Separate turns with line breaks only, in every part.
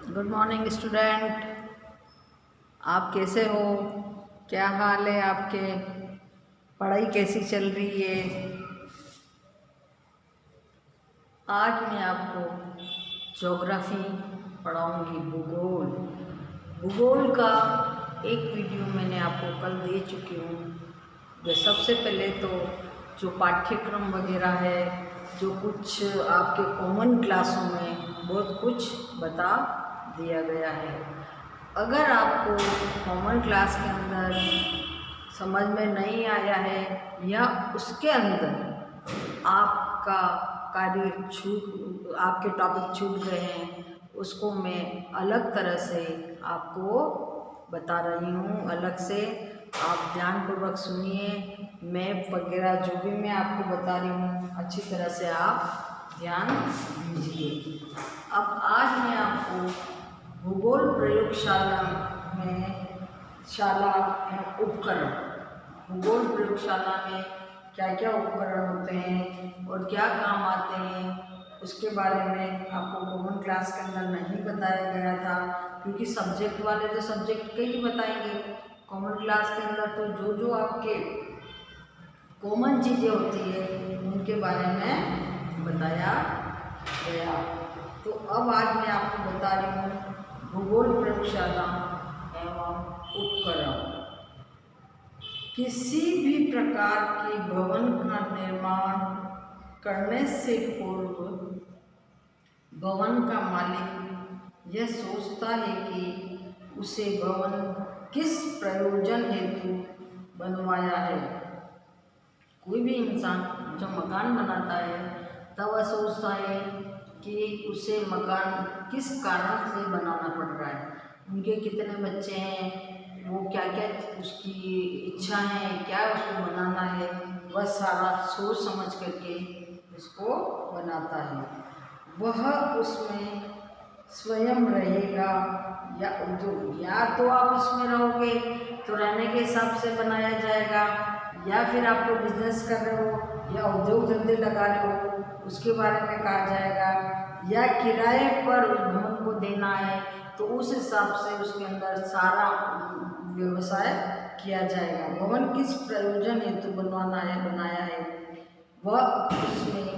Good morning student. आप कैसे हो? क्या हाल है आपके? पढ़ाई कैसी चल रही है? आज मैं आपको ज्योग्राफी पढ़ाऊंगी, भूगोल। भूगोल का एक वीडियो मैंने आपको कल दे चुकी हूँ। जो सबसे पहले तो जो पाठ्यक्रम वगैरह है, जो कुछ आपके कॉमन क्लासों में बहुत कुछ बता दिया गया है। अगर आपको कॉमन क्लास के अंदर समझ में नहीं आया है या उसके अंदर आपका आपके टॉपिक छूट गए हैं, उसको मैं अलग तरह से आपको बता रही हूँ। अलग से आप ध्यानपूर्वक सुनिए। मैप वगैरह जो भी मैं आपको बता रही हूँ, अच्छी तरह से आप ध्यान दीजिए। अब आज मैं आपको भूगोल प्रयोगशाला में उपकरण, भूगोल प्रयोगशाला में क्या क्या उपकरण होते हैं और क्या काम आते हैं, उसके बारे में आपको कॉमन क्लास के अंदर नहीं बताया गया था। क्योंकि सब्जेक्ट वाले तो सब्जेक्ट के ही बताएंगे। कॉमन क्लास के अंदर तो जो जो आपके कॉमन चीज़ें होती है उनके बारे में बताया गया। तो अब आज मैं आपको बता रही हूँ भूगोल प्रयोगशाला एवं उपकरण। किसी भी प्रकार के भवन का निर्माण करने से पूर्व भवन का मालिक यह सोचता है कि उसे भवन किस प्रयोजन हेतु बनवाया है। कोई भी इंसान जब मकान बनाता है तब वह सोचता है कि उसे मकान किस कारण से बनाना पड़ रहा है, उनके कितने बच्चे हैं, वो क्या क्या उसकी इच्छा है, क्या उसको बनाना है, वह सारा सोच समझ करके उसको बनाता है। वह उसमें स्वयं रहेगा या उद्योग, या तो आप उसमें रहोगे तो रहने के हिसाब से बनाया जाएगा, या फिर आपको बिजनेस कर रहे हो या उद्योग धंधे लगा रहे हो उसके बारे में कहा जाएगा, या किराए पर उस भवन को देना है तो उस हिसाब से उसके अंदर सारा व्यवसाय किया जाएगा। भवन किस प्रयोजन हेतु बनाया है, वह उसमें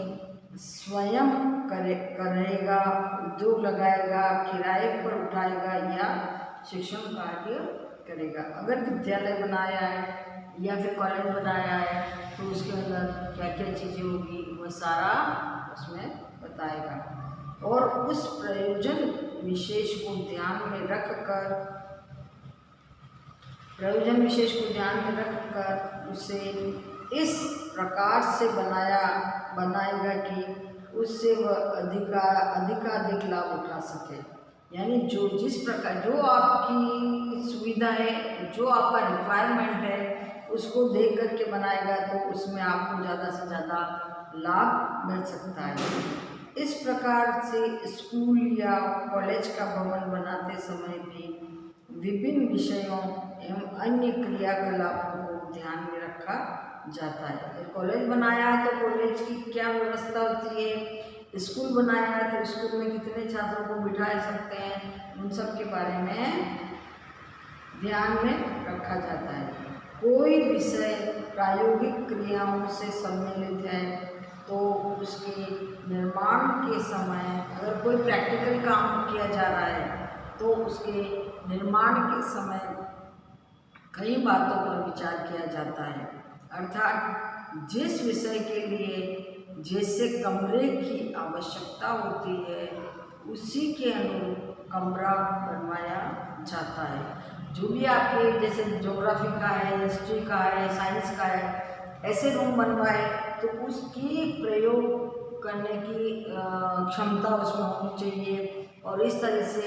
स्वयं करेगा, उद्योग लगाएगा, किराए पर उठाएगा या शिक्षण कार्य करेगा। अगर विद्यालय बनाया है या फिर कॉलेज बनाया है तो उसके अंदर क्या क्या चीज़ें होगी वह सारा उसमें बताएगा। और उस प्रयोजन विशेष को ध्यान में रखकर उसे इस प्रकार से बनाएगा कि उससे वह अधिकाधिक लाभ उठा सके। यानी जिस प्रकार जो आपकी सुविधा है, जो आपका रिक्वायरमेंट है, उसको देख करके बनाएगा तो उसमें आपको ज़्यादा से ज़्यादा लाभ मिल सकता है। इस प्रकार से स्कूल या कॉलेज का भवन बनाते समय भी विभिन्न विषयों एवं अन्य क्रियाकलापों को ध्यान में रखा जाता है। अगर कॉलेज बनाया है तो कॉलेज की क्या व्यवस्था होती है, स्कूल बनाया है तो स्कूल में कितने छात्रों को बिठा सकते हैं, उन सब के बारे में ध्यान में रखा जाता है। कोई विषय प्रायोगिक क्रियाओं से सम्मिलित है तो उसके निर्माण के समय अगर कोई प्रैक्टिकल काम किया जा रहा है तो उसके निर्माण के समय कई बातों पर विचार किया जाता है। अर्थात जिस विषय के लिए जैसे कमरे की आवश्यकता होती है उसी के अनुरूप कमरा बनवाया जाता है। जो भी आपके जैसे ज्योग्राफी का है, हिस्ट्री का है, साइंस का है, ऐसे रूम बनवाए तो उसकी प्रयोग करने की क्षमता उसमें होनी चाहिए और इस तरह से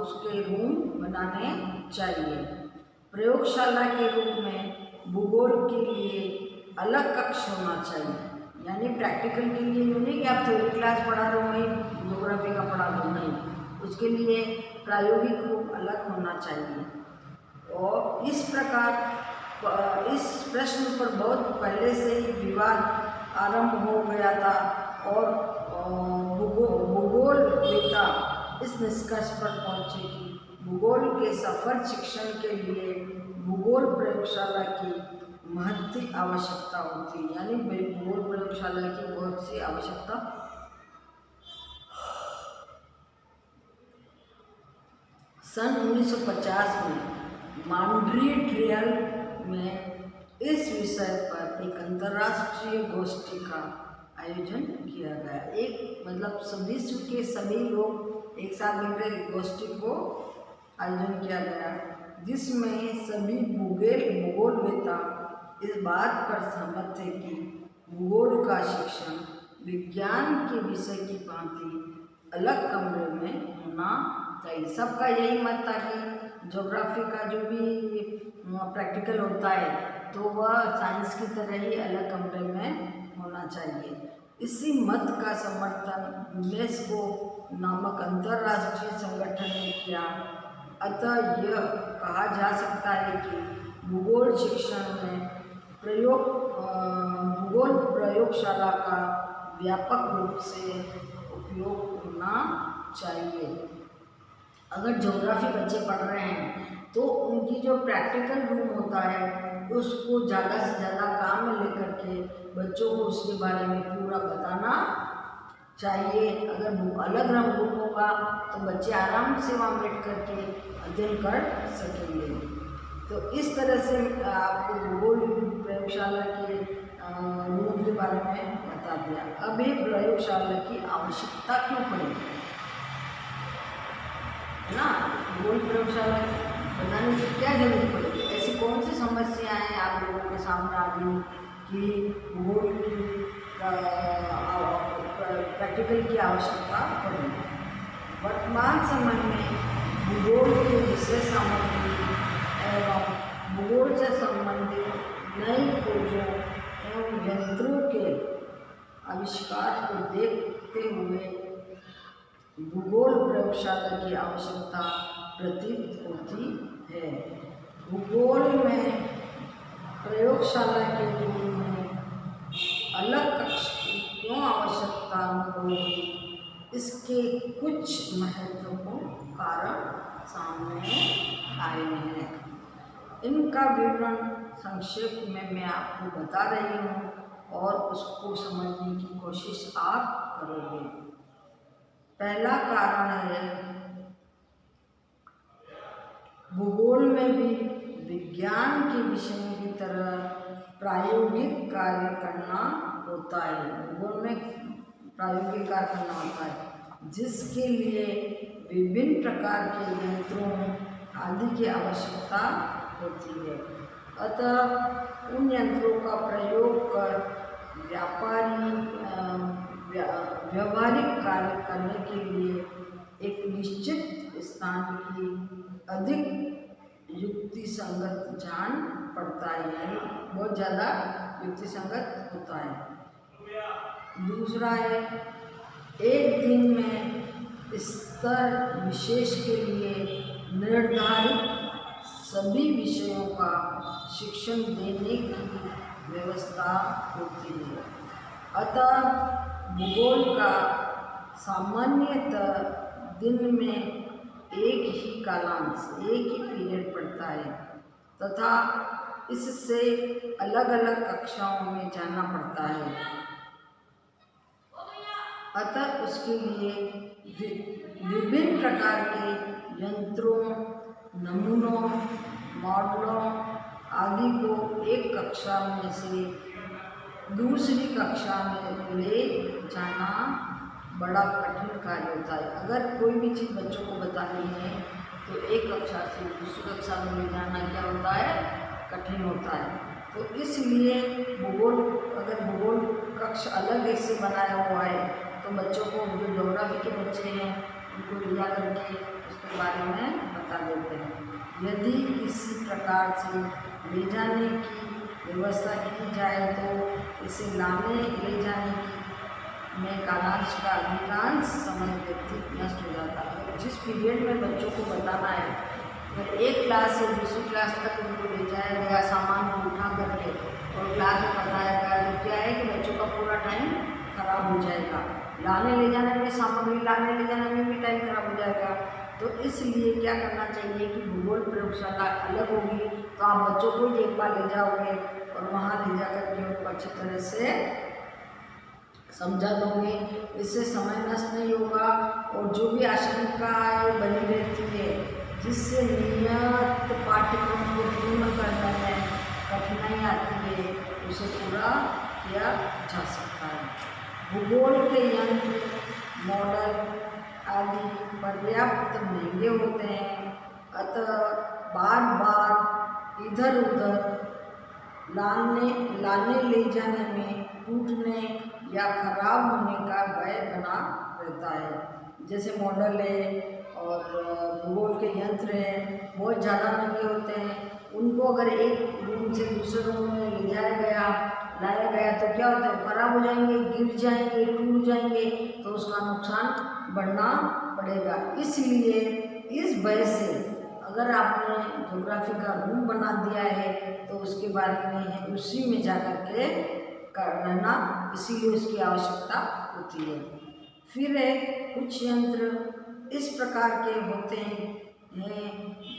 उसके रूम बनाने चाहिए। प्रयोगशाला के रूप में भूगोल के लिए अलग कक्ष होना चाहिए। यानी प्रैक्टिकल के लिए यूँ नहीं कि आप थ्योरी क्लास पढ़ा रहे हो वहीं ज्योग्राफी का पढ़ा दो, नहीं, उसके लिए प्रायोगिक रूप अलग होना चाहिए। और इस प्रकार इस प्रश्न पर बहुत पहले से ही विवाद आरंभ हो गया था और भूगोलवेत्ता इस निष्कर्ष पर पहुँचे कि भूगोल के सफल शिक्षण के लिए भूगोल प्रयोगशाला की महती आवश्यकता होती है। यानी भूगोल प्रयोगशाला की बहुत सी आवश्यकता। सन 1950 में मॉन्ट्रियल में इस विषय पर एक अंतर्राष्ट्रीय गोष्ठी का आयोजन किया गया। एक मतलब विश्व के सभी लोग एक साथ मिलकर एक गोष्ठी को आयोजन किया गया, जिसमें सभी भूगोलवेत्ता इस बात पर सहमत थे कि भूगोल का शिक्षण विज्ञान के विषय की भांति अलग कमरे में होना चाहिए। सबका यही मत था कि ज्योग्राफी का जो भी प्रैक्टिकल होता है तो वह साइंस की तरह ही अलग कमरे में होना चाहिए। इसी मत का समर्थन यूनेस्को नामक अंतर्राष्ट्रीय संगठन ने किया। अतः यह कहा जा सकता है कि भूगोल शिक्षण में भूगोल प्रयोगशाला का व्यापक रूप से उपयोग होना चाहिए। अगर ज्योग्राफी बच्चे पढ़ रहे हैं तो उनकी जो प्रैक्टिकल रूम होता है उसको ज़्यादा से ज़्यादा काम में लेकर के बच्चों को उसके बारे में पूरा बताना चाहिए। अगर अलग रूम होगा तो बच्चे आराम से वहाँ बैठ करके अध्ययन कर सकेंगे। तो इस तरह से आपको भूगोल प्रयोगशाला के रूम के बारे में बता दिया। अब ये प्रयोगशाला की आवश्यकता क्यों पड़ी ना, भूगोल प्रयोगशाला बनाने की क्या जरूरत पड़ी, ऐसी कौन सी समस्याएं आप लोगों के सामने आ गई कि भूगोल की प्रैक्टिकल की आवश्यकता पड़ी। वर्तमान समय में भूगोल की विषय सामग्री एवं भूगोल से संबंधित नई खोजों एवं यंत्रों के आविष्कार को देखते हुए भूगोल प्रयोगशाला की आवश्यकता प्रतीत होती है। भूगोल में प्रयोगशाला के रूप में अलग कक्ष की क्यों आवश्यकता होगी, इसके कुछ महत्वपूर्ण कारण सामने आए हैं। इनका विवरण संक्षेप में मैं आपको बता रही हूँ और उसको समझने की कोशिश आप करोगे। पहला कारण है भूगोल में भी विज्ञान के विषयों की तरह प्रायोगिक कार्य करना होता है। भूगोल में प्रायोगिक कार्य करना होता है, जिसके लिए विभिन्न प्रकार के यंत्रों आदि की आवश्यकता होती है। अतः उन यंत्रों का प्रयोग कर व्यावहारिक कार्य करने के लिए एक निश्चित स्थान की अधिक युक्ति संगत जान पड़ता है, यानी बहुत ज़्यादा युक्ति संगत होता है। दूसरा है एक दिन में स्तर विशेष के लिए निर्धारित सभी विषयों का शिक्षण देने की व्यवस्था होती है। अतः भूगोल का सामान्यतः दिन में एक ही कालांश, एक ही पीरियड पड़ता है तथा इससे अलग अलग कक्षाओं में जाना पड़ता है। अतः उसके लिए विभिन्न प्रकार के यंत्रों, नमूनों, मॉडलों आदि को एक कक्षा में से दूसरी कक्षा में ले जाना बड़ा कठिन कार्य होता है। अगर कोई भी चीज़ बच्चों को बतानी है तो एक कक्षा से दूसरी कक्षा में ले जाना क्या होता है, कठिन होता है। तो इसलिए अगर भूगोल कक्ष अलग से बनाया हुआ है तो बच्चों को जो ज्योग्राफी के बच्चे हैं उनको ले जा करके उसके बारे में बता देते हैं। यदि किसी प्रकार से ले जाने की व्यवस्था की जाए तो इसे ले जाने में कालांश का अधिकांश समय व्यतीत नष्ट हो जाता है। जिस पीरियड में बच्चों को बताना है, अगर एक क्लास से दूसरी क्लास तक उनको ले जाया गया सामान को उठा करके और क्लास में बताया तो क्या है कि बच्चों का पूरा टाइम खराब हो जाएगा। लाने ले जाने में भी टाइम खराब हो जाएगा। तो इसलिए क्या करना चाहिए कि भूगोल प्रयोगशाला अलग होगी, तो आप बच्चों को ही एक बार ले जाओगे और वहाँ ले जा कर के उनको अच्छी तरह से समझा दोगे। इससे समय नष्ट नहीं होगा और जो भी आशंकाएँ बनी रहती है जिससे नियत पाठ्यक्रम को पूर्ण करने में कठिनाई आती है उसे पूरा किया जा सकता है। भूगोल के यंत्र, मॉडल आदि पर्याप्त महंगे होते हैं, अतः बार बार इधर उधर लाने ले जाने में टूटने या खराब होने का भय बना रहता है। जैसे मॉडल है और भूगोल के यंत्र हैं, बहुत ज़्यादा महंगे होते हैं, उनको अगर एक रूम से दूसरे रूम में ले लाया गया तो क्या होता है, खराब हो जाएंगे, गिर जाएंगे, टूट जाएंगे, तो उसका नुकसान बढ़ना पड़ेगा। इसलिए इस भय से अगर आपने ज्योग्राफी का रूम बना दिया है तो उसके बारे में उसी में जा कर के रहना, इसीलिए उसकी आवश्यकता होती है। फिर कुछ यंत्र इस प्रकार के होते हैं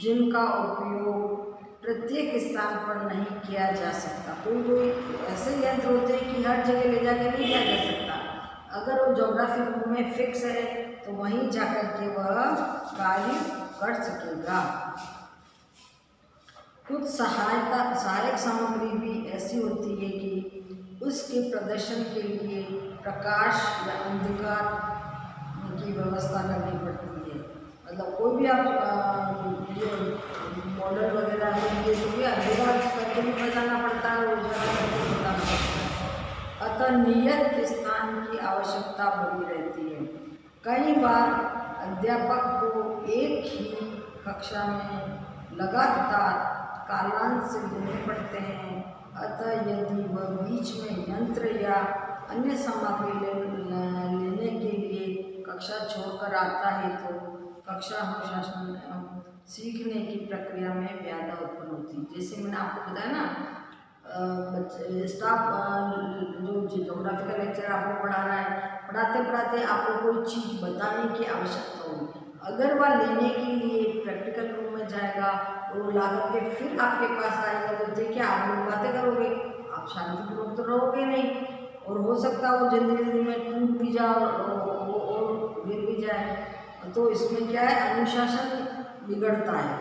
जिनका उपयोग प्रत्येक स्थान पर नहीं किया जा सकता। कोई ऐसे यंत्र होते हैं कि हर जगह ले जाकर नहीं किया जा सकता। अगर वो ज्योग्राफी रूम में फिक्स है तो वहीं जाकर के वह कार्य कर सकेगा। कुछ सहायक सामग्री भी ऐसी होती है कि उसके प्रदर्शन के लिए प्रकाश या अंधकार की व्यवस्था करनी पड़ती है। मतलब कोई भी आप ये मॉडल वगैरह लेंगे तो भी अंधकार करके भी बताना पड़ता है, उजाला करके बताना पड़ता है। अतः नियत स्थान की आवश्यकता बनी रहती है। कई बार अध्यापक को एक ही कक्षा में लगातार कालांश से देने पड़ते हैं। अतः यदि वह बीच में यंत्र या अन्य सामग्री लेने के लिए कक्षा छोड़कर आता है तो कक्षा अनुशासन सीखने की प्रक्रिया में व्याधा उत्पन्न होती है। जैसे मैंने आपको बताया ना, स्टाफ जो ज्योग्राफी का लेक्चर आपको पढ़ा रहा है, पढ़ाते पढ़ाते आपको कोई चीज़ बताने की आवश्यकता होगी। अगर वह लेने के लिए प्रैक्टिकल रूम में जाएगा तो ला करके फिर आपके पास आएगा तो देखिए आप लोग बातें करोगे, आप शांतिपूर्वक तो रहोगे नहीं, और हो सकता है वो जल्दी में टूट भी जाए और गिर भी जाए। तो इसमें क्या है, अनुशासन बिगड़ता है,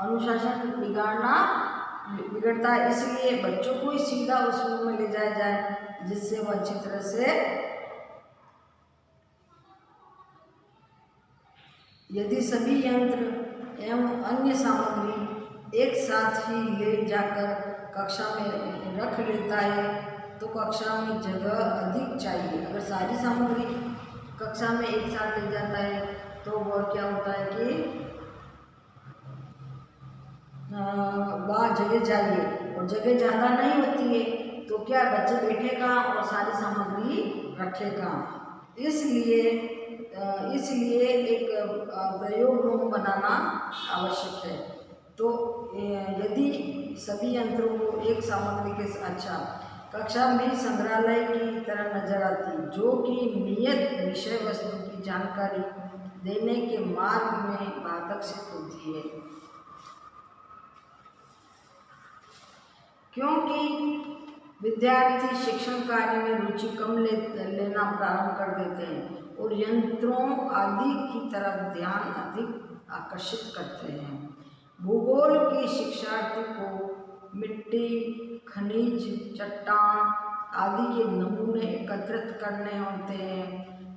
अनुशासन बिगड़ता है। इसलिए बच्चों को ही सीधा उस रूम में ले जाया जाए जिससे वो अच्छी तरह से, यदि सभी यंत्र एवं अन्य सामग्री एक साथ ही ले जाकर कक्षा में रख लेता है तो कक्षा में जगह अधिक चाहिए। अगर सारी सामग्री कक्षा में एक साथ ले जाता है तो वह क्या होता है कि वहाँ जगह चाहिए, और जगह ज़्यादा नहीं होती है तो क्या बच्चे बैठे कहाँ और सारी सामग्री रखे कहाँ। इसलिए एक प्रयोग रूम बनाना आवश्यक है। तो यदि सभी यंत्रों को एक सामग्री के कक्षा भी संग्रहालय की तरह नजर आती, जो कि नियत विषय वस्तु की जानकारी देने के मार्ग में बाधक सिद्ध होती है, क्योंकि विद्यार्थी शिक्षण कार्य में रुचि कम लेना प्रारंभ कर देते हैं और यंत्रों आदि की तरफ ध्यान अधिक आकर्षित करते हैं। भूगोल के शिक्षार्थी को मिट्टी, खनिज, चट्टान आदि के नमूने एकत्रित करने होते हैं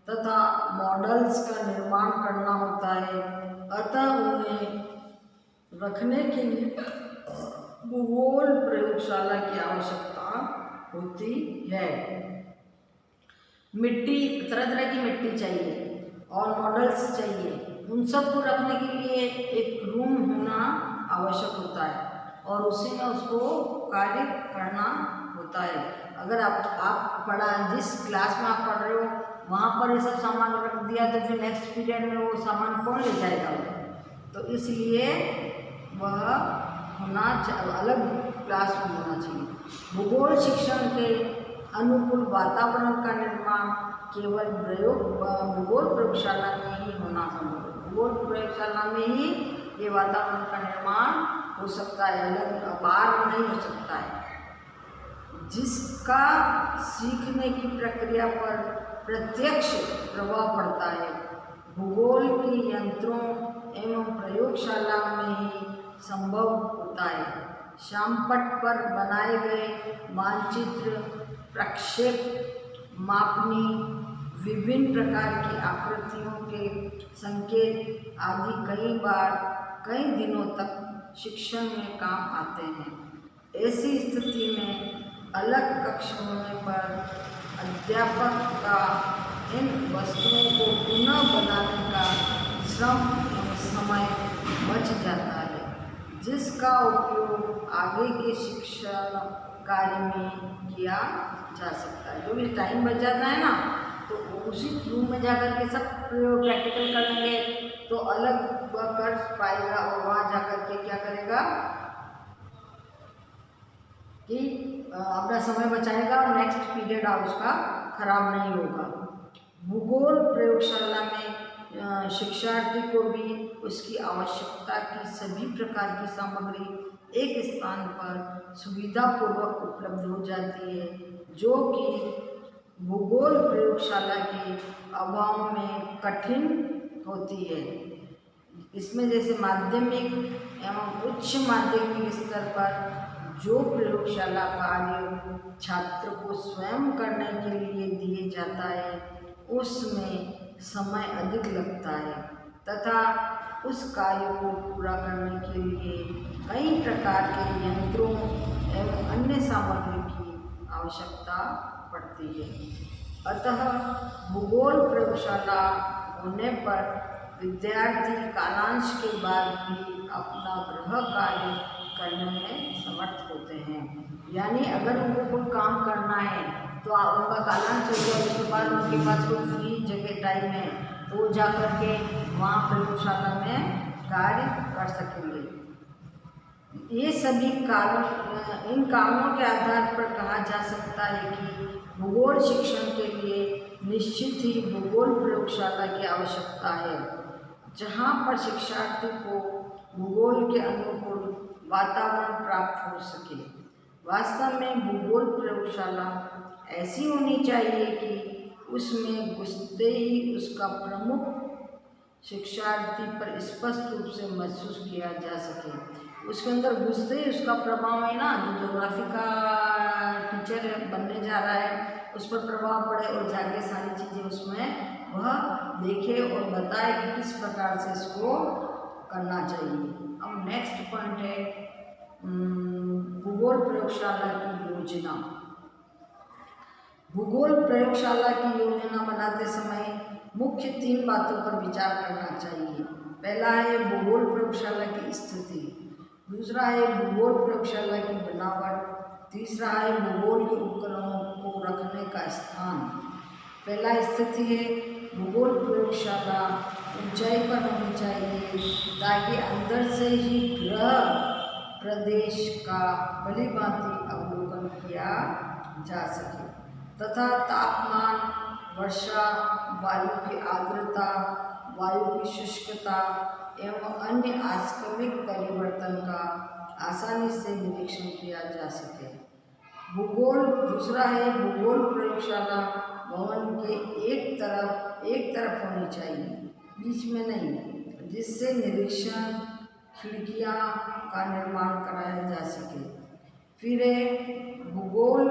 तथा मॉडल्स का निर्माण करना होता है। अतः उन्हें रखने के लिए भूगोल प्रयोगशाला की आवश्यकता होती है। मिट्टी, तरह तरह की मिट्टी चाहिए और मॉडल्स चाहिए, उन सब को रखने के लिए एक रूम होना आवश्यक होता है और उसी में उसको कार्य करना होता है। अगर आप जिस क्लास में आप पढ़ रहे हो वहाँ पर ये सब सामान रख दिया तो फिर नेक्स्ट पीरियड में वो सामान कौन ले जाएगा? तो इसलिए वह अलग क्लासरूम होना चाहिए। भूगोल शिक्षण के अनुकूल वातावरण का निर्माण केवल भूगोल प्रयोगशाला में ही होना संभव है। भूगोल प्रयोगशाला में ही ये वातावरण का निर्माण हो सकता है, अलग बाहर नहीं हो सकता है। जिसका सीखने की प्रक्रिया पर प्रत्यक्ष प्रभाव पड़ता है। भूगोल के यंत्रों एवं प्रयोगशाला में ही संभव होता है। श्यामपट्ट पर बनाए गए मानचित्र, प्रक्षेप मापनी, विभिन्न प्रकार की आकृतियों के संकेत आदि कई बार कई दिनों तक शिक्षण में काम आते हैं। ऐसी स्थिति में अलग कक्ष होने पर अध्यापक का इन वस्तुओं को पुनः बनाने का श्रम और समय बच जाता है, जिसका उपयोग आगे के शिक्षण कार्य में किया जा सकता है। जो भी टाइम बच जाता है ना, तो उसी रूम में जाकर के सब प्रैक्टिकल कर लेंगे तो अलग वह कर पाएगा और वहाँ जाकर के क्या करेगा कि अपना समय बचाएगा और नेक्स्ट पीरियड उसका खराब नहीं होगा। भूगोल प्रयोगशाला में शिक्षार्थी को भी उसकी आवश्यकता की सभी प्रकार की सामग्री एक स्थान पर सुविधापूर्वक उपलब्ध हो जाती है, जो कि भूगोल प्रयोगशाला के अभाव में कठिन होती है। इसमें जैसे माध्यमिक एवं उच्च माध्यमिक स्तर पर जो प्रयोगशाला कार्य छात्र को स्वयं करने के लिए दिए जाता है, उसमें समय अधिक लगता है तथा उस कार्य को पूरा करने के लिए कई प्रकार के यंत्रों एवं अन्य सामग्री की आवश्यकता पड़ती है। अतः भूगोल प्रयोगशाला होने पर विद्यार्थी कालांश के बाद भी अपना गृह कार्य करने में समर्थ होते हैं। यानी अगर उनको कोई काम करना है तो उनका कालांश हो गया, उसके बाद उनके पास कोई फ्री जगह टाइम है तो वो जा कर के वहाँ प्रयोगशाला में कार्य कर सकेंगे। ये सभी कारण इन कारणों के आधार पर कहा जा सकता है कि भूगोल शिक्षण के लिए निश्चित ही भूगोल प्रयोगशाला की आवश्यकता है, जहाँ पर शिक्षार्थी को भूगोल के अनुकूल वातावरण प्राप्त हो सके। वास्तव में भूगोल प्रयोगशाला ऐसी होनी चाहिए कि उसमें घुसते ही उसका प्रमुख शिक्षार्थी पर स्पष्ट रूप से महसूस किया जा सके। उसके अंदर घुसते ही उसका प्रभाव है ना, जो ज्योग्राफी का टीचर बनने जा रहा है उस पर प्रभाव पड़े और जाके सारी चीज़ें उसमें वह देखे और बताए कि किस प्रकार से इसको करना चाहिए। अब नेक्स्ट पॉइंट है भूगोल प्रयोगशाला की योजना। भूगोल प्रयोगशाला की योजना बनाते समय मुख्य 3 बातों पर विचार करना चाहिए। पहला है भूगोल प्रयोगशाला की स्थिति, दूसरा है भूगोल प्रयोगशाला की बनावट, तीसरा है भूगोल के उपकरणों को रखने का स्थान। पहला स्थिति है भूगोल प्रयोगशाला ऊंचाई पर होनी चाहिए ताकि अंदर से ही ग्रह प्रदेश का भलीभांति अवलोकन किया जा सके तथा तापमान, वर्षा, वायु की आर्द्रता, वायु की शुष्कता एवं अन्य आकस्मिक परिवर्तन का आसानी से निरीक्षण किया जा सके। दूसरा है भूगोल प्रयोगशाला भवन के एक तरफ होनी चाहिए, बीच में नहीं, जिससे निरीक्षण खिड़कियां का निर्माण कराया जा सके। फिर है भूगोल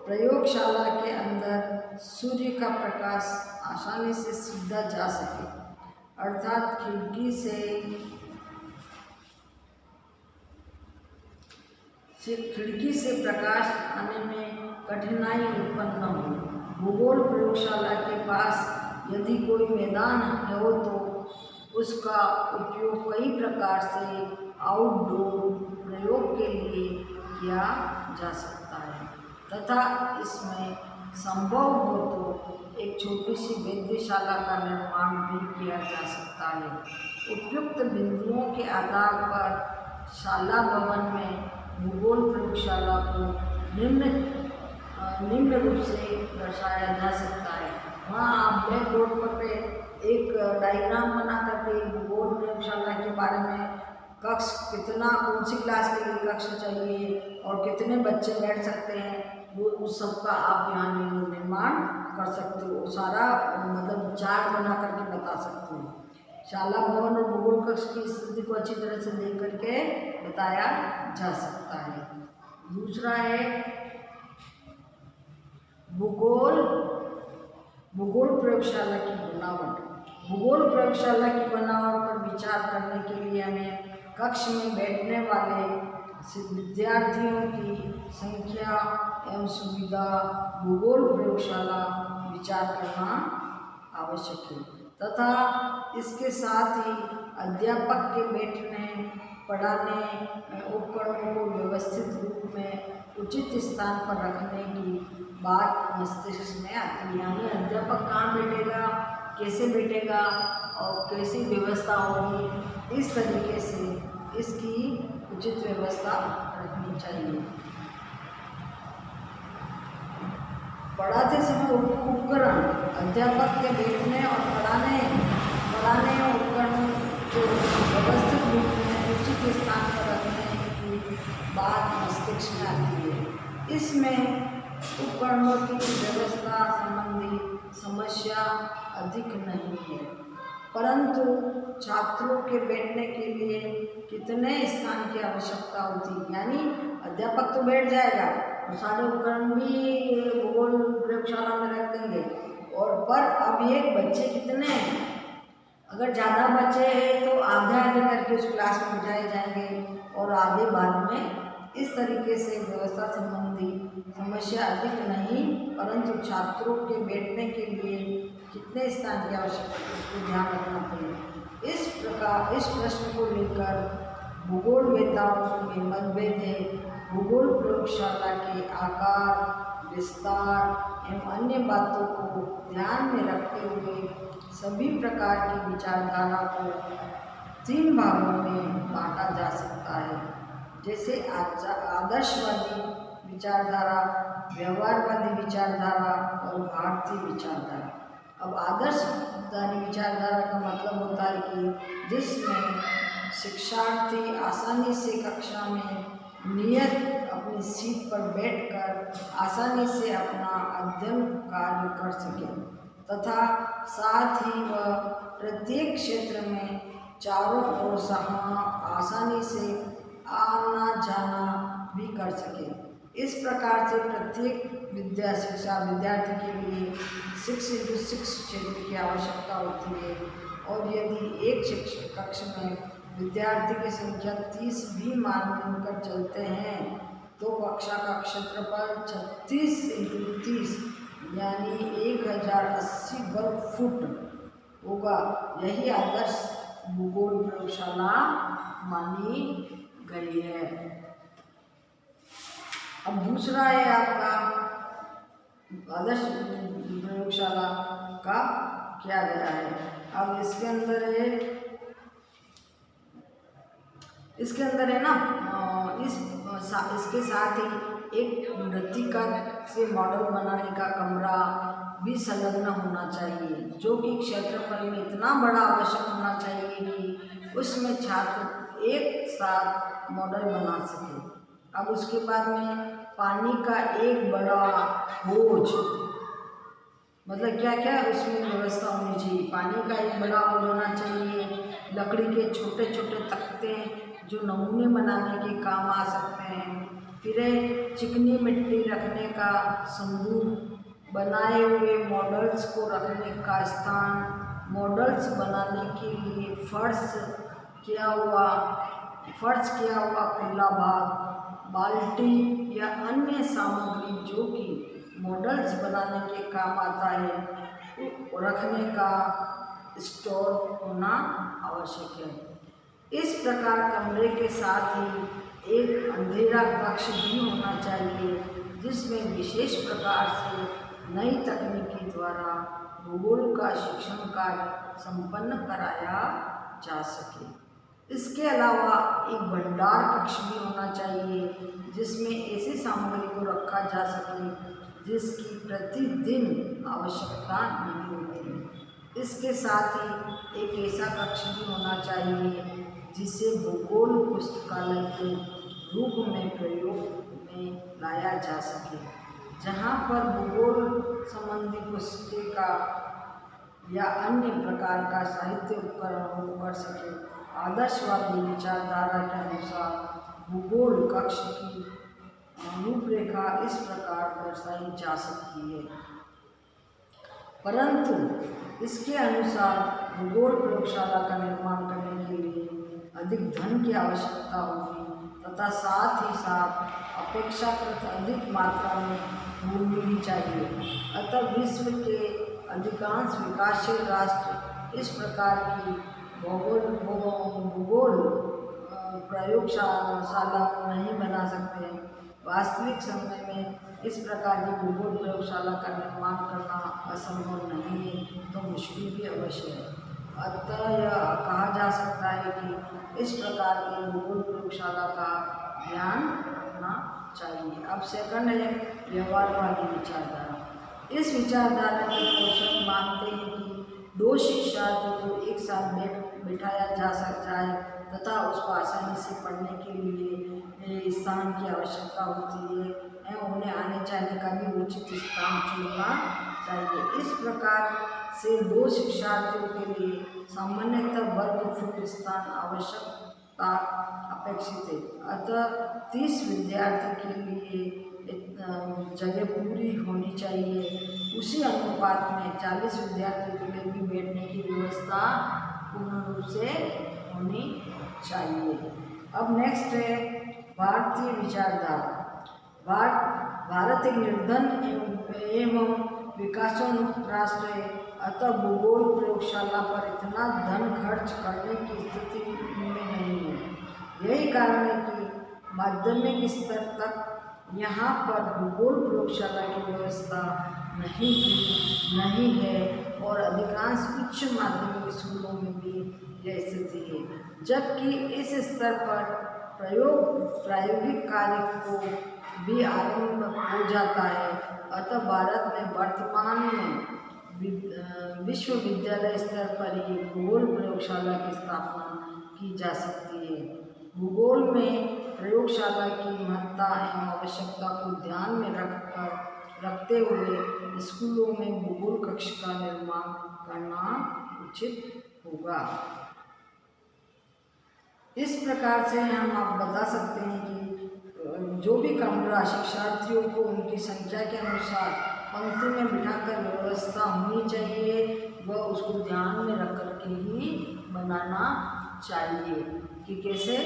प्रयोगशाला के अंदर सूर्य का प्रकाश आसानी से सीधा जा सके, अर्थात खिड़की से प्रकाश आने में कठिनाई उत्पन्न न हो। भूगोल प्रयोगशाला के पास यदि कोई मैदान हो तो उसका उपयोग कई प्रकार से आउटडोर प्रयोग के लिए किया जा सकता है तथा इसमें संभव हो तो एक छोटी सी वेधशाला का निर्माण भी किया जा सकता है। उपयुक्त बिंदुओं के आधार पर शाला भवन में भूगोल प्रयोगशाला को निम्न रूप से दर्शाया जा सकता है। वहाँ आप ब्लैक बोर्ड पर एक डायग्राम बना करके कक्ष कितना, कौन सी क्लास के लिए कक्ष चाहिए और कितने बच्चे बैठ सकते हैं, वो उस सब का आप यहाँ निर्माण कर सकते हो। सारा मतलब चार्ट बना करके बता सकते हो। शाला भवन और भूगोल कक्ष की स्थिति को अच्छी तरह से देख करके बताया जा सकता है। दूसरा है भूगोल प्रयोगशाला की बनावट। भूगोल प्रयोगशाला की बनावट पर विचार करने के लिए हमें कक्ष में बैठने वाले विद्यार्थियों की संख्या एवं सुविधा, भूगोल प्रयोगशाला विचार करना आवश्यक है तथा इसके साथ ही अध्यापक के बैठने पढ़ाने उपकरणों को व्यवस्थित रूप में उचित स्थान पर रखने की बात मस्तिष्क में आती है। यानी अध्यापक कहाँ बैठेगा, कैसे बैठेगा और कैसी व्यवस्था होगी, इस तरीके से इसकी उचित व्यवस्था रखनी चाहिए। पढ़ाते समय उपकरण, अध्यापक के बैठने और पढ़ाने उपकरणों को व्यवस्थित रूप में उचित स्थान पर रखने की बात मस्तिष्क में आती है। इसमें उपकरणों की व्यवस्था संबंधी समस्या अधिक नहीं है, परंतु छात्रों के बैठने के लिए कितने स्थान की आवश्यकता होती है। यानी अध्यापक तो बैठ जाएगा और सारे उपकरण भी भूगोल प्रयोगशाला में रख देंगे, और पर अब ये बच्चे कितने हैं, अगर ज़्यादा बच्चे हैं तो आधे आधे करके उस क्लास में बिठाए जाएंगे और आधे बाद में। इस तरीके से व्यवस्था संबंधी समस्या अधिक नहीं, परंतु छात्रों के बैठने के लिए कितने स्थान की आवश्यकता है उसको ध्यान रखना पड़ेगा। इस प्रकार इस प्रश्न को लेकर भूगोलवेत्ताओं में मतभेद है। भूगोल प्रयोगशाला के आकार, विस्तार एवं अन्य बातों को ध्यान में रखते हुए सभी प्रकार की विचारधारा को 3 भागों में बांटा जा सकता है, जैसे आदर्शवादी विचारधारा, व्यवहारवादी विचारधारा और भारतीय विचारधारा। अब आदर्शवादी विचारधारा का मतलब होता है कि जिसमें शिक्षार्थी आसानी से कक्षा में नियत अपनी सीट पर बैठकर आसानी से अपना अध्ययन कार्य कर सके तथा साथ ही वह प्रत्येक क्षेत्र में चारों ओर आसानी से आना जाना भी कर सके। इस प्रकार से प्रत्येक विद्यार्थी के लिए 6x6 क्षेत्र की आवश्यकता होती है, और यदि एक शिक्षक कक्ष में विद्यार्थी की संख्या 30 भी मानकर चलते हैं तो कक्षा का क्षेत्रफल 36x30 यानी 1080 वर्ग फुट होगा। यही आदर्श भूगोल प्रयोगशाला मानी गई है। अब दूसरा है आपका आदर्श प्रयोगशाला का क्या गया है। अब इसके अंदर है ना इसके साथ ही एक मृत्तिका से मॉडल बनाने का कमरा भी संलग्न होना चाहिए, जो कि क्षेत्रफल में इतना बड़ा आवश्यक होना चाहिए कि उसमें छात्र एक साथ मॉडल बना सके। अब उसके बाद में पानी का एक बड़ा होज, मतलब क्या क्या उसमें व्यवस्था होनी चाहिए। पानी का एक बड़ा होज होना चाहिए, लकड़ी के छोटे छोटे तख्ते जो नमूने बनाने के काम आ सकते हैं, फिर चिकनी मिट्टी रखने का संदूक, बनाए हुए मॉडल्स को रखने का स्थान, मॉडल्स बनाने के लिए फर्श किया हुआ खुला भाग, बाल्टी या अन्य सामग्री जो कि मॉडल्स बनाने के काम आता है रखने का स्टोर होना आवश्यक है। इस प्रकार कमरे के साथ ही एक अंधेरा कक्ष भी होना चाहिए, जिसमें विशेष प्रकार से नई तकनीकी द्वारा भूगोल का शिक्षण कार्य संपन्न कराया जा सके। इसके अलावा एक भंडार कक्ष भी होना चाहिए, जिसमें ऐसी सामग्री को रखा जा सके जिसकी प्रतिदिन आवश्यकता नहीं होती। इसके साथ ही एक ऐसा कक्ष भी होना चाहिए जिसे भूगोल पुस्तकालय के रूप में प्रयोग में लाया जा सके, जहाँ पर भूगोल संबंधी पुस्तिका या अन्य प्रकार का साहित्य उपकरण कर सके। आदर्शवादी विचारधारा के अनुसार भूगोल कक्ष की रूपरेखा इस प्रकार दर्शाई जा सकती है, परंतु इसके अनुसार भूगोल प्रयोगशाला का निर्माण करने के लिए अधिक धन की आवश्यकता होगी तथा साथ ही साथ अपेक्षाकृत अधिक मात्रा में भूमि भी चाहिए। अतः विश्व के अधिकांश विकासशील राष्ट्र इस प्रकार की भूगोल प्रयोगशाला नहीं बना सकते हैं। वास्तविक समय में इस प्रकार की भूगोल प्रयोगशाला का निर्माण करना असंभव नहीं है, तो मुश्किल भी अवश्य है। अतः यह कहा जा सकता है कि इस प्रकार की भूगोल प्रयोगशाला का ध्यान रखना चाहिए। अब सेकंड है व्यवहारवादी विचारधारा। इस विचारधारा के पोषक मानते हैं कि दो शिक्षार्थियों को एक साथ बिठाया जा सकता है तथा उसको आसानी से पढ़ने के लिए स्थान की आवश्यकता होती है एवं उन्हें आने जाने का भी उचित स्थान चुनना चाहिए। इस प्रकार से दो शिक्षार्थियों के लिए सामान्यतः वर्ग फुट स्थान आवश्यकता अपेक्षित है। अतः 30 विद्यार्थी के लिए जगह पूरी होनी चाहिए। उसी अनुपात में 40 विद्यार्थियों के लिए भी बैठने की व्यवस्था पूर्ण रूप से होनी चाहिए। अब नेक्स्ट है भारतीय विचारधारा। भारत एक निर्धन एवं विकासोन्मुख राष्ट्र है, अतः भूगोल प्रयोगशाला पर इतना धन खर्च करने की स्थिति में नहीं है। यही कारण है कि माध्यमिक स्तर तक यहाँ पर भूगोल प्रयोगशाला की व्यवस्था नहीं है और अधिकांश उच्च माध्यमिक स्कूलों में भी यह स्थिति है। जबकि इस स्तर पर प्रायोगिक कार्य को भी आरंभ हो जाता है। अतः भारत में वर्तमान में विश्वविद्यालय स्तर पर ही भूगोल प्रयोगशाला की स्थापना की जा सकती है। भूगोल में प्रयोगशाला की महत्ता एवं आवश्यकता को ध्यान में रखते हुए स्कूलों में भूगोल कक्ष का निर्माण करना उचित होगा। इस प्रकार से हम आप बता सकते हैं कि जो भी कमरा शिक्षार्थियों को उनकी संख्या के अनुसार पंक्ति में बिठाकर व्यवस्था होनी चाहिए, वह उसको ध्यान में रख कर के ही बनाना चाहिए कि कैसे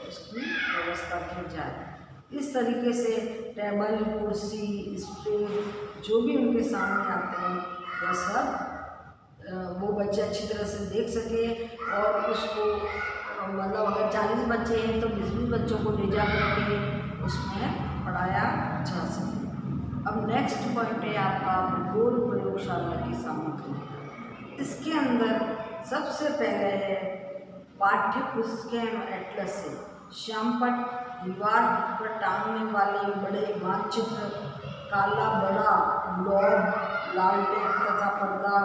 उसकी व्यवस्था की जाए। इस तरीके से टेबल, कुर्सी, स्प्रे जो भी उनके सामने आते हैं वह सब वो बच्चे अच्छी तरह से देख सके और उसको मतलब अगर 40 बच्चे हैं तो 20-20 बच्चों को ले जा करके उसमें पढ़ाया जा सके। अब नेक्स्ट पॉइंट है आपका भूगोल प्रयोगशाला की सामग्री। इसके अंदर सबसे पहले है पाठ्य पुस्तकें एटलस से श्यामपट्ट, दीवार पर टांगने वाले बड़े मानचित्र, काला बड़ा ग्लोब, लालटेन तथा पर्दा,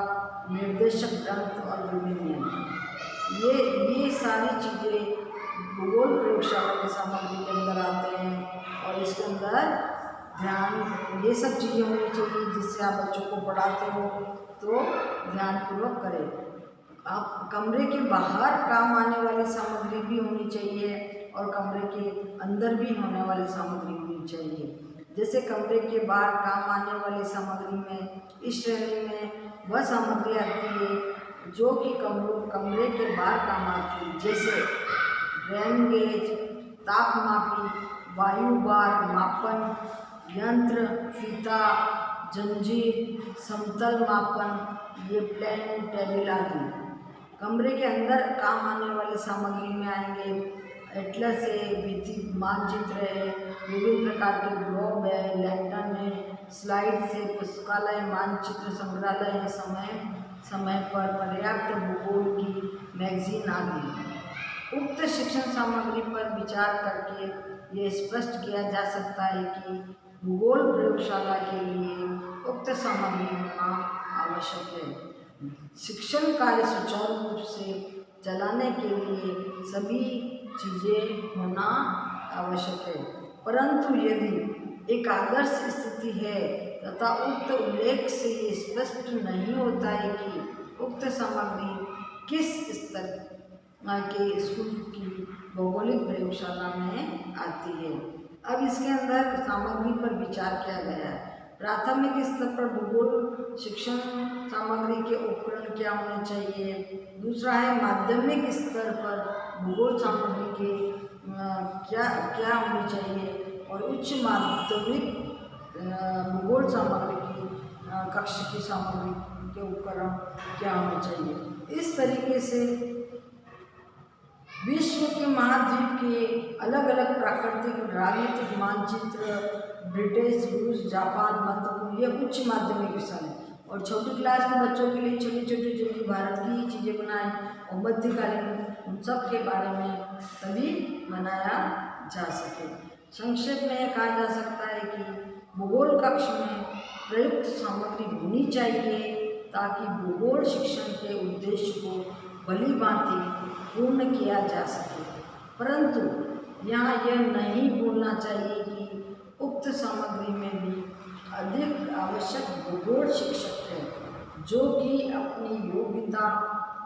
निर्देशक ग्रंथ और विभिन्न यंत्र। ये सारी चीज़ें भूगोल प्रयोगशाला की सामग्री के अंदर आते हैं और इसके अंदर ध्यान ये सब चीज़ें होनी चाहिए जिससे आप बच्चों को पढ़ाते हो तो ध्यानपूर्वक करें। आप कमरे के बाहर काम आने वाली सामग्री भी होनी चाहिए और कमरे के अंदर भी होने वाली सामग्री होनी चाहिए। जैसे कमरे के बाहर काम आने वाली सामग्री में इस श्रेणी में वह सामग्री आती है जो कि कमरे के बाहर काम आती है, जैसे रेन गेज, तापमापी, वायु बार मापन यंत्र, फीता, जंजीर, समतल मापन, ये प्लेन टेबल आदि। कमरे के अंदर काम आने वाली सामग्री में आएंगे एटलस है, भित्ति मानचित्र है, विभिन्न प्रकार के ग्लोब है, लैंटर्न है, स्लाइड से पुस्तकालय, मानचित्र संग्रहालय है, समय पर पर्याप्त भूगोल की मैगजीन आदि। उक्त शिक्षण सामग्री पर विचार करके ये स्पष्ट किया जा सकता है कि भूगोल प्रयोगशाला के लिए उक्त सामग्री होना आवश्यक है। शिक्षण कार्य सुचारू रूप से चलाने के लिए सभी चीज़ें होना आवश्यक है। परंतु यदि एक आदर्श स्थिति है तथा उक्त उल्लेख से ये स्पष्ट नहीं होता है कि उक्त सामग्री किस स्तर के स्कूल की भौगोलिक प्रयोगशाला में आती है। अब इसके अंदर सामग्री पर विचार किया गया है। प्राथमिक स्तर पर भूगोल शिक्षण सामग्री के उपकरण क्या होने चाहिए। दूसरा है माध्यमिक स्तर पर भूगोल सामग्री के क्या होनी चाहिए। और उच्च माध्यमिक भूगोल सामग्री की कक्ष की सामग्री के उपकरण क्या होने चाहिए। इस तरीके से विश्व के महाद्वीप के अलग अलग प्राकृतिक राजनीतिक मानचित्र ब्रिटिश, रूस, जापान, महत्वपूर्ण ये उच्च माध्यमिक विषय है। और छोटी क्लास के बच्चों के लिए छोटी छोटी जो भी भारत की ही चीज़ें बनाएं और मध्यकालीन उन सब के बारे में तभी बनाया जा सके। संक्षेप में यह कहा जा सकता है कि भूगोल कक्ष में प्रयुक्त सामग्री होनी चाहिए ताकि भूगोल शिक्षण के उद्देश्य को भली भांति पूर्ण किया जा सके। परंतु यहाँ यह नहीं भूलना चाहिए कि उक्त सामग्री में भी अधिक आवश्यक भूगोल शिक्षक है जो कि अपनी योग्यता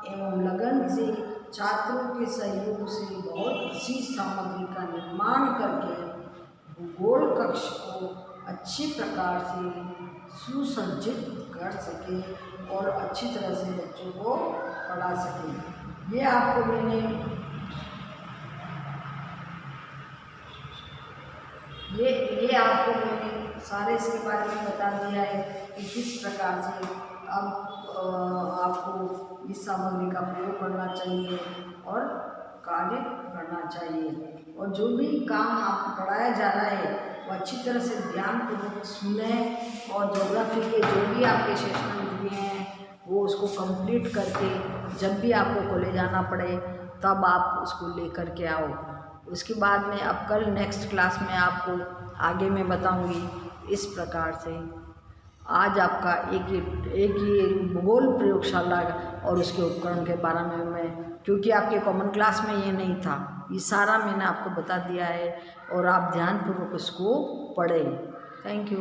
एवं लगन से छात्रों के सहयोग से बहुत सी सामग्री का निर्माण करके भूगोल कक्ष को अच्छी प्रकार से सुसज्जित कर सके और अच्छी तरह से बच्चों को पढ़ा सके। ये आपको मैंने सारे इसके बारे में बता दिया है कि किस प्रकार से अब आपको इस सामग्री का प्रयोग करना चाहिए और कार्य करना चाहिए। और जो भी काम आपको पढ़ाया जा रहा है वो अच्छी तरह से ध्यानपूर्वक सुने और ज्योग्राफी के जो भी आपके सेशन दिए हैं वो उसको कंप्लीट करके जब भी आपको कॉलेज जाना पड़े तब आप उसको लेकर के आओ। उसके बाद में अब कल नेक्स्ट क्लास में आपको आगे मैं बताऊंगी। इस प्रकार से आज आपका एक ही भूगोल प्रयोगशाला और उसके उपकरण के बारे में मैं, क्योंकि आपके कॉमन क्लास में ये नहीं था, ये सारा मैंने आपको बता दिया है और आप ध्यानपूर्वक उसको पढ़ें। Thank you.